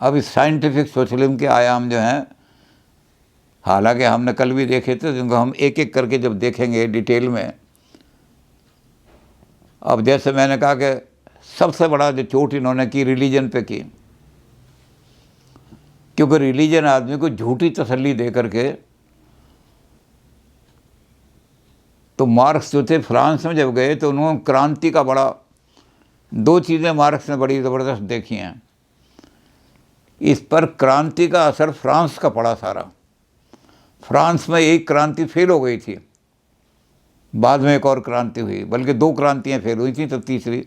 अब इस scientific socialism के आयाम जो हैं, हालांकि हमने कल भी देखे थे, जिनको हम एक एक करके जब देखेंगे डिटेल में। अब जैसे मैंने कहा कि सबसे बड़ा जो चोट इन्होंने की रिलीजन पे की, क्योंकि रिलीजन आदमी को झूठी तसल्ली दे करके, तो मार्क्स जो थे फ्रांस में जब गए तो उन्होंने क्रांति का बड़ा, दो चीज़ें मार्क्स ने बड़ी ज़बरदस्त देखी हैं। इस पर क्रांति का असर फ्रांस का पड़ा सारा। फ्रांस में एक क्रांति फेल हो गई थी, बाद में एक और क्रांति हुई, बल्कि दो क्रांतियाँ फेल हुई थी, तब तीसरी।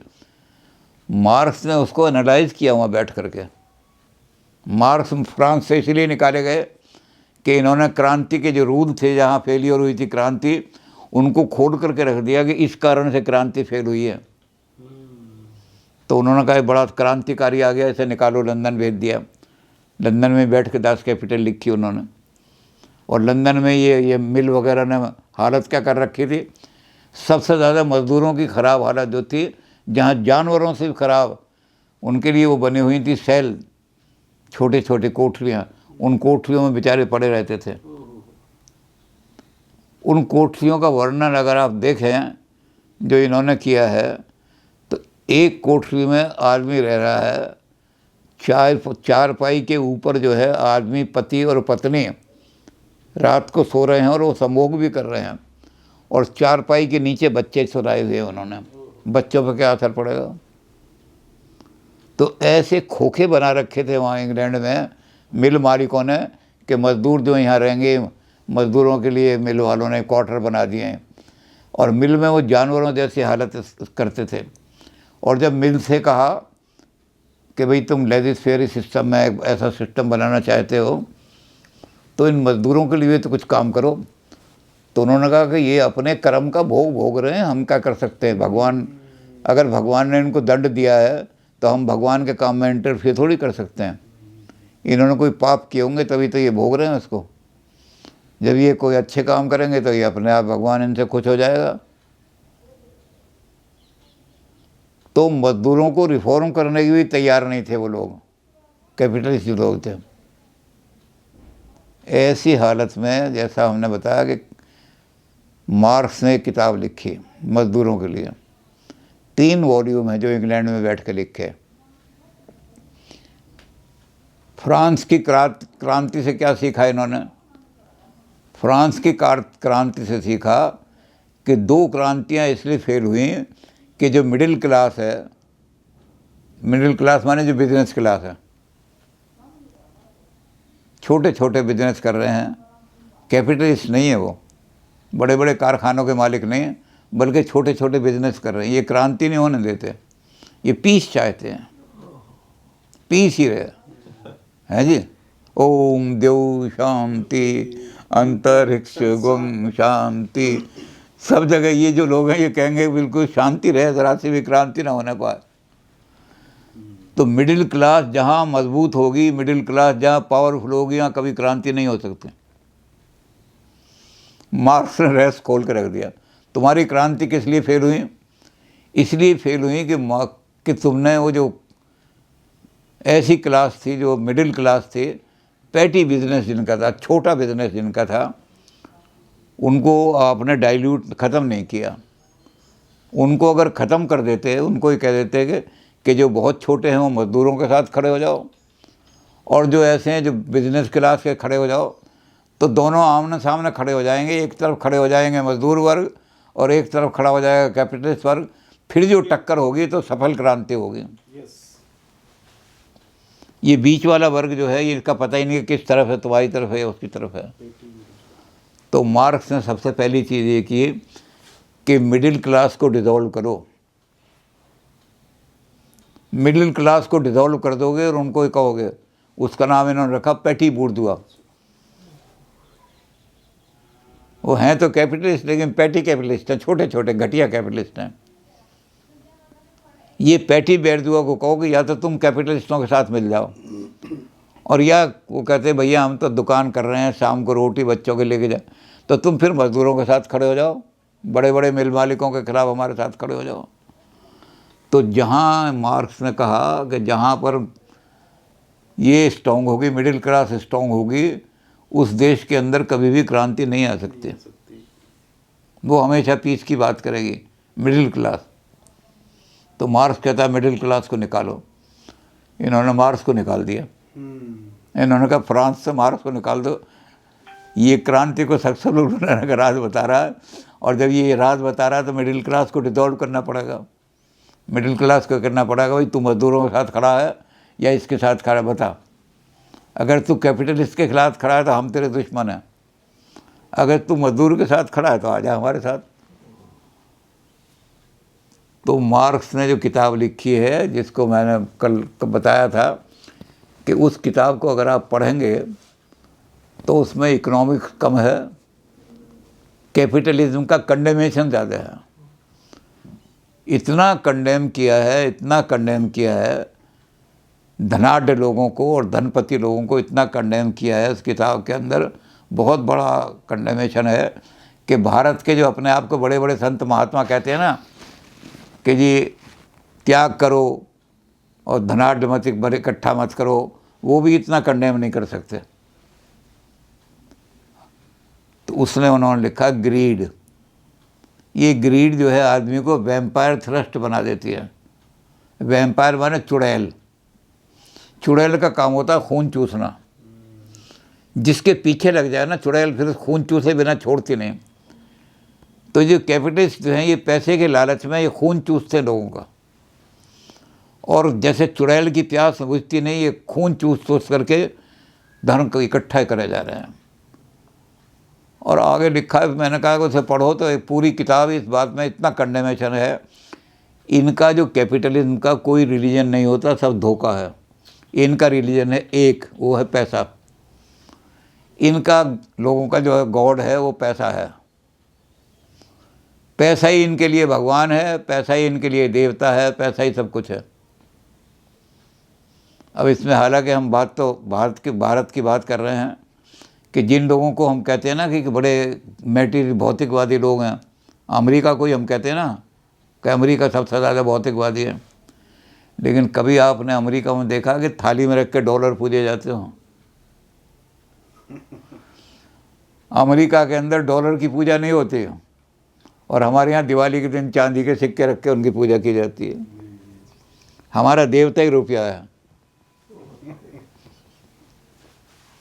मार्क्स ने उसको एनालाइज किया वहाँ बैठ करके। मार्क्स फ्रांस से इसलिए निकाले गए कि इन्होंने क्रांति के जो रूल थे, जहाँ फेलियर हुई थी क्रांति, उनको खोल करके रख दिया कि इस कारण से क्रांति फेल हुई है। तो उन्होंने कहा बड़ा क्रांतिकारी आ गया, इसे निकालो, लंदन भेज दिया। लंदन में बैठ के दास कैपिटल लिखी उन्होंने। और लंदन में ये मिल वगैरह ने हालत क्या कर रखी थी, सबसे ज़्यादा मज़दूरों की ख़राब हालत जो थी, जहाँ जानवरों से भी ख़राब, उनके लिए वो बनी हुई थी सेल, छोटे छोटे कोठरियाँ। उन कोठरियों में बेचारे पड़े रहते थे। उन कोठरियों का वर्णन अगर आप देखें जो इन्होंने किया है, तो एक कोठरी में आदमी रह रहा है, चारपाई के ऊपर जो है आदमी, पति और पत्नी रात को सो रहे हैं और वो संभोग भी कर रहे हैं, और चारपाई के नीचे बच्चे सुलाए हुए उन्होंने। बच्चों पर क्या असर पड़ेगा। तो ऐसे खोखे बना रखे थे वहाँ इंग्लैंड में मिल मालिकों ने कि मज़दूर जो यहाँ रहेंगे, मज़दूरों के लिए मिल वालों ने क्वार्टर बना दिए हैं, और मिल में वो जानवरों जैसी हालत करते थे। और जब मिल से कहा कि भाई तुम लेजिस्लेटिव सिस्टम में एक ऐसा सिस्टम बनाना चाहते हो, तो इन मज़दूरों के लिए तो कुछ काम करो। तो उन्होंने कहा कि ये अपने कर्म का भोग भोग रहे हैं, हम क्या कर सकते हैं। भगवान, अगर भगवान ने इनको दंड दिया है तो हम भगवान के काम में इंटरफेयर थोड़ी कर सकते हैं। इन्होंने कोई पाप किए होंगे तभी तो ये भोग रहे हैं उसको। जब ये कोई अच्छे काम करेंगे तो ये अपने आप भगवान इनसे खुश हो जाएगा। तो मज़दूरों को रिफॉर्म करने की भी तैयार नहीं थे वो लोग, कैपिटलिस्ट लोग थे। ऐसी हालत में, जैसा हमने बताया कि मार्क्स ने किताब लिखी मज़दूरों के लिए, 3 वॉल्यूम है जो इंग्लैंड में बैठ के लिखे। फ्रांस की क्रांति से क्या सीखा इन्होंने। फ्रांस की क्रांति से सीखा कि 2 क्रांतियाँ इसलिए फेल हुई कि जो मिडिल क्लास है, मिडिल क्लास माने जो बिजनेस क्लास है, छोटे छोटे बिजनेस कर रहे हैं, कैपिटलिस्ट नहीं है वो, बड़े बड़े कारखानों के मालिक नहीं हैं, बल्कि छोटे छोटे बिजनेस कर रहे हैं। ये क्रांति नहीं होने देते, ये पीस चाहते हैं, पीस ही रहे हैं जी। ओम देव शांति अंतरिक्ष गुम शांति, सब जगह ये जो लोग हैं ये कहेंगे बिल्कुल शांति रहे, ज़रा सी भी क्रांति ना होने पाए। तो मिडिल क्लास जहाँ मजबूत होगी, मिडिल क्लास जहाँ पावरफुल होगी, यहाँ कभी क्रांति नहीं हो सकती। मार्क्स ने रेस खोल के रख दिया। तुम्हारी क्रांति किस लिए फेल हुई, इसलिए फेल हुई कि तुमने वो जो ऐसी क्लास थी जो मिडिल क्लास थी, पैटी बिजनेस जिनका था, छोटा बिजनेस जिनका था, उनको आपने डाइल्यूट ख़त्म नहीं किया। उनको अगर ख़त्म कर देते, उनको ही कह देते कि जो बहुत छोटे हैं वो मज़दूरों के साथ खड़े हो जाओ, और जो ऐसे हैं जो बिजनेस क्लास के खड़े हो जाओ, तो दोनों आमने सामने खड़े हो जाएंगे। एक तरफ खड़े हो जाएंगे मज़दूर वर्ग और एक तरफ खड़ा हो जाएगा कैपिटलिस्ट वर्ग। फिर जो टक्कर होगी तो सफल क्रांति होगी। ये बीच वाला वर्ग जो है, इसका पता ही नहीं कि किस तरफ है, तुम्हारी तरफ है या उसकी तरफ है। तो मार्क्स ने सबसे पहली चीज़ ये की कि मिडिल क्लास को डिसॉल्व करो। मिडिल क्लास को डिसॉल्व कर दोगे और उनको ही कहोगे, उसका नाम इन्होंने रखा पैटी बूर्जुआ। वो हैं तो कैपिटलिस्ट, लेकिन पैटी कैपिटलिस्ट हैं, छोटे छोटे घटिया कैपिटलिस्ट हैं। ये पैटी बूर्जुआ को कहोगे या तो तुम कैपिटलिस्टों के साथ मिल जाओ, और या वो कहते भैया हम तो दुकान कर रहे हैं, शाम को रोटी बच्चों के लेके जाए, तो तुम फिर मज़दूरों के साथ खड़े हो जाओ, बड़े बड़े मिल मालिकों के खिलाफ हमारे साथ खड़े हो जाओ। तो जहाँ मार्क्स ने कहा कि जहाँ पर ये स्ट्रॉन्ग होगी, मिडिल क्लास स्ट्रॉन्ग होगी, उस देश के अंदर कभी भी क्रांति नहीं आ सकती। वो हमेशा पीस की बात करेगी, मिडिल क्लास। तो मार्क्स कहता है मिडिल क्लास को निकालो। इन्होंने मार्क्स को निकाल दिया। इन्होंने कहा फ्रांस से मार्क्स को निकाल दो। ये क्रांति को सक्सेसफुल बनाने का राज बता रहा है, और जब ये राज बता रहा है तो मिडिल क्लास को डिसॉल्व करना पड़ेगा। मिडिल क्लास को करना पड़ेगा, भाई तू मजदूरों के साथ खड़ा है या इसके साथ खड़ा है, बता। अगर तू कैपिटलिस्ट के खिलाफ खड़ा है तो हम तेरे दुश्मन हैं, अगर तू मजदूर के साथ खड़ा है तो आ जा हमारे साथ। तो मार्क्स ने जो किताब लिखी है, जिसको मैंने कल बताया था कि उस किताब को अगर आप पढ़ेंगे तो उसमें इकोनॉमिक्स कम है, कैपिटलिज्म का कंडेमेशन ज़्यादा है। इतना कंडेम किया है, इतना कंडेम किया है धनाढ़ लोगों को और धनपति लोगों को, इतना कंडेम किया है उस किताब के अंदर। बहुत बड़ा कंडेमेशन है कि भारत के जो अपने आप को बड़े बड़े संत महात्मा कहते हैं ना कि जी त्याग करो और धनाढ़ मत बड़े इकट्ठा मत करो, वो भी इतना कंडेम नहीं कर सकते। तो उसने उन्होंने लिखा ग्रीड। ये ग्रीड जो है आदमी को वैम्पायर थ्रस्ट बना देती है। वैम्पायर माने चुड़ैल। चुड़ैल का काम होता है खून चूसना। जिसके पीछे लग जाए ना चुड़ैल, फिर खून चूसे बिना छोड़ती नहीं। तो जो कैपिटलिस्ट जो हैं ये पैसे के लालच में ये खून चूसते लोगों का, और जैसे चुड़ैल की प्यास बुझती नहीं, ये खून चूस करके धन को इकट्ठा करे जा रहे हैं। और आगे लिखा है, मैंने कहा कि उसे पढ़ो तो एक पूरी किताब इस बात में इतना कंडेमेशन है। इनका जो कैपिटलिज्म का कोई रिलीजन नहीं होता, सब धोखा है। इनका रिलीजन है एक, वो है पैसा। इनका लोगों का जो है गॉड है वो पैसा है। पैसा ही इनके लिए भगवान है, पैसा ही इनके लिए देवता है, पैसा ही सब कुछ है। अब इसमें हालांकि हम बात तो भारत की बात कर रहे हैं कि जिन लोगों को हम कहते हैं ना कि बड़े मैटीरियल भौतिकवादी लोग हैं, अमेरिका को ही हम कहते हैं ना कि अमेरिका सबसे ज़्यादा भौतिकवादी है। लेकिन कभी आपने अमेरिका में देखा कि थाली में रख के डॉलर पूजे जाते हो? अमेरिका के अंदर डॉलर की पूजा नहीं होती है, और हमारे यहाँ दिवाली के दिन चांदी के सिक्के रख के उनकी पूजा की जाती है। हमारा देवता ही रुपया है,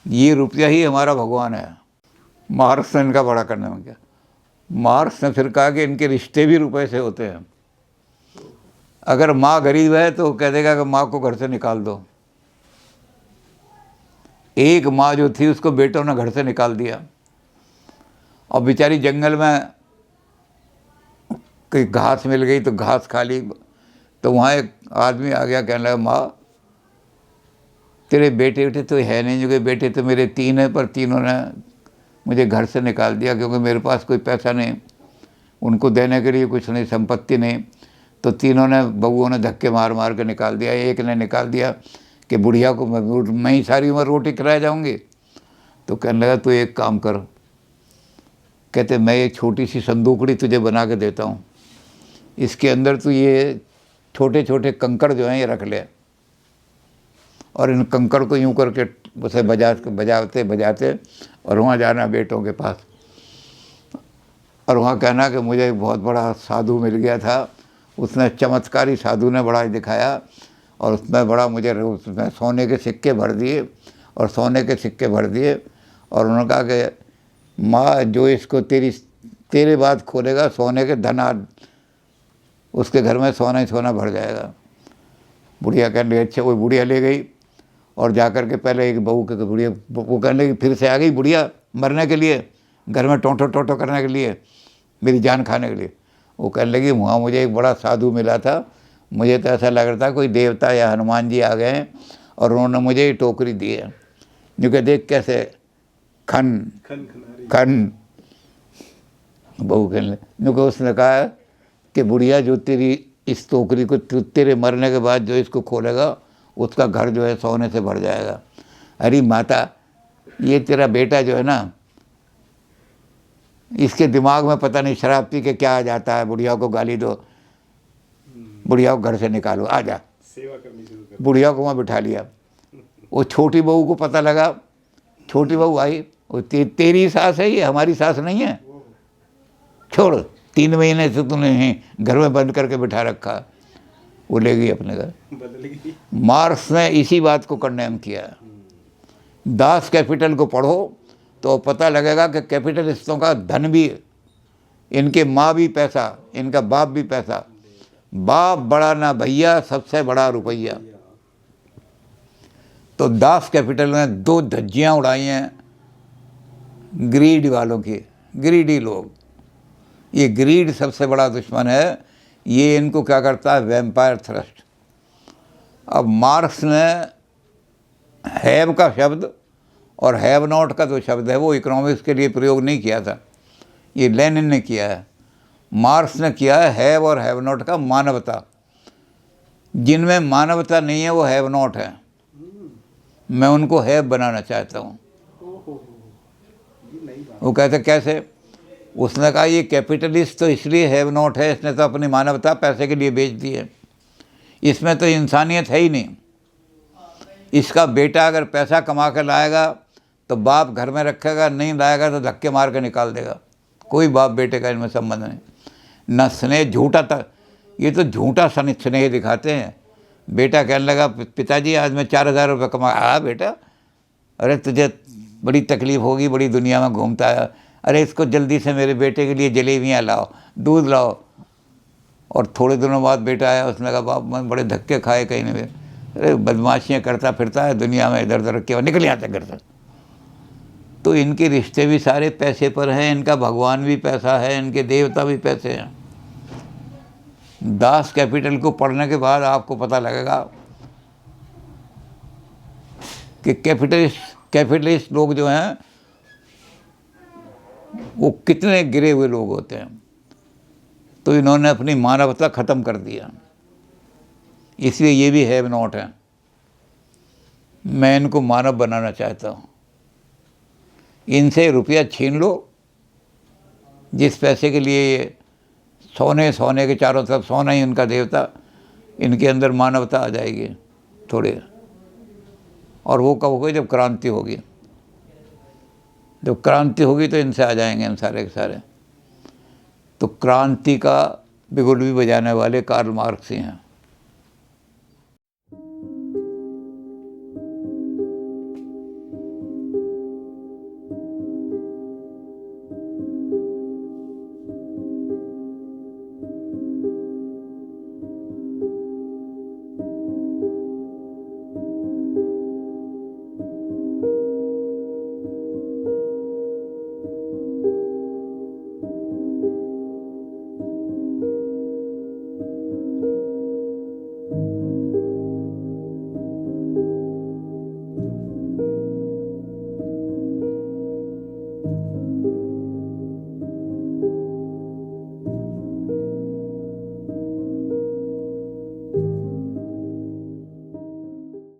ये रुपया ही हमारा भगवान है। मार्क्स ने इनका बड़ा करने में क्या, मार्क्स ने फिर कहा कि इनके रिश्ते भी रुपए से होते हैं। अगर माँ गरीब है तो कह देगा कि माँ को घर से निकाल दो। एक माँ जो थी उसको बेटों ने घर से निकाल दिया, और बेचारी जंगल में कहीं घास मिल गई तो घास खा ली। तो वहाँ एक आदमी आ गया, कहने लगा माँ तेरे बेटे तो है नहीं, जो कि बेटे तो मेरे 3 हैं, पर तीनों ने मुझे घर से निकाल दिया क्योंकि मेरे पास कोई पैसा नहीं, उनको देने के लिए कुछ नहीं, संपत्ति नहीं। तो तीनों ने बबुओं ने धक्के मार मार के निकाल दिया। एक ने निकाल दिया कि बुढ़िया को मैं ही सारी उम्र रोटी खिलाए जाऊँगी। तो कहने लगा तू एक काम कर, कहते मैं एक छोटी सी संदूकड़ी तुझे बना के देता हूँ, इसके अंदर तू ये छोटे छोटे कंकड़ जो हैं ये रख ले, और इन कंकड़ को यूँ करके उसे बजाते बजाते और वहाँ जाना बेटों के पास, और वहाँ कहना कि मुझे एक बहुत बड़ा साधु मिल गया था, उसने चमत्कारी साधु ने बड़ा दिखाया, और उसमें बड़ा मुझे उसमें सोने के सिक्के भर दिए, और सोने के सिक्के भर दिए, और उन्होंने कहा कि माँ जो इसको तेरे बाद खोलेगा सोने के धन, उसके घर में सोना ही सोना भर जाएगा। बुढ़िया कहने लगी अच्छा। वो बुढ़िया ले गई और जाकर के पहले एक बहू के बुढ़िया, वो कहने लगी फिर से आ गई बुढ़िया मरने के लिए, घर में टोटो टोटो करने के लिए, मेरी जान खाने के लिए। वो कहने लगी वहाँ मुझे एक बड़ा साधु मिला था, मुझे तो ऐसा लग रहा था कोई देवता या हनुमान जी आ गए हैं, और उन्होंने मुझे ये टोकरी दी है, जो कि देख कैसे खन खन। बहू कहने लगी, जो कि उसने कहा कि बुढ़िया जो तेरी इस टोकरी को तेरे मरने के बाद जो इसको खोलेगा उसका घर जो है सोने से भर जाएगा। अरे माता ये तेरा बेटा जो है ना, इसके दिमाग में पता नहीं शराब पी के क्या आ जाता है, बुढ़िया को गाली दो, बुढ़िया को घर से निकालो, आ जा। सेवा करनी शुरू कर। बुढ़िया को वहाँ बिठा लिया, वो छोटी बहू को पता लगा, छोटी बहू आई, वो तेरी सास है, ये हमारी सास नहीं है, छोड़, 3 महीने से तूने घर में बंद करके बिठा रखा। वो ले गई अपने घर। मार्क्स ने इसी बात को कंडेम किया। दास कैपिटल को पढ़ो तो पता लगेगा कि कैपिटलिस्टों का धन भी, इनके माँ भी पैसा, इनका बाप भी पैसा, बाप बड़ा ना भैया, सबसे बड़ा रुपया। तो दास कैपिटल ने 2 धज्जियाँ उड़ाई हैं ग्रीड वालों की। ग्रीडी लोग, ये ग्रीड सबसे बड़ा दुश्मन है। ये इनको क्या करता है, वैम्पायर थ्रस्ट। अब मार्क्स ने हैव का शब्द और हैव नॉट का जो शब्द है वो इकोनॉमिक्स के लिए प्रयोग नहीं किया था, ये लेनिन ने किया है। मार्क्स ने किया है हैव और हैव नॉट का मानवता। जिनमें मानवता नहीं है वो हैव नॉट है, मैं उनको हैव बनाना चाहता हूँ। वो कहते कैसे? उसने कहा ये कैपिटलिस्ट तो इसलिए हैव नॉट है, इसने तो अपनी मानवता पैसे के लिए बेच दी है, इसमें तो इंसानियत है ही नहीं। इसका बेटा अगर पैसा कमा कर लाएगा तो बाप घर में रखेगा, नहीं लाएगा तो धक्के मार के निकाल देगा। कोई बाप बेटे का इनमें संबंध नहीं। न स्नेह, झूठा तक, ये तो झूठा स्नेह दिखाते हैं। बेटा कहने लगा पिताजी आज मैं 4000 रुपये कमा। हाँ बेटा, अरे तुझे बड़ी तकलीफ़ होगी, बड़ी दुनिया में घूमता है, अरे इसको जल्दी से मेरे बेटे के लिए जलेबियाँ लाओ, दूध लाओ। और थोड़े दिनों बाद बेटा आया, उसने कहा बाप मैं बड़े धक्के खाए कहीं ना कहीं, अरे बदमाशियाँ करता फिरता है दुनिया में, इधर उधर क्यों निकल आता करता। तो इनके रिश्ते भी सारे पैसे पर हैं, इनका भगवान भी पैसा है, इनके देवता भी पैसे हैं। दास कैपिटल को पढ़ने के बाद आपको पता लगेगा कि कैपिटलिस्ट लोग जो हैं वो कितने गिरे हुए लोग होते हैं। तो इन्होंने अपनी मानवता ख़त्म कर दिया, इसलिए ये भी हैव नॉट है। मैं इनको मानव बनाना चाहता हूँ। इनसे रुपया छीन लो, जिस पैसे के लिए ये सोने के चारों तरफ सोना ही उनका देवता, इनके अंदर मानवता आ जाएगी थोड़े। और वो कब होगी? जब क्रांति होगी। जब क्रांति होगी तो इनसे आ जाएंगे हम सारे के सारे। तो क्रांति का बिगुल भी बजाने वाले कार्ल मार्क्स ही हैं।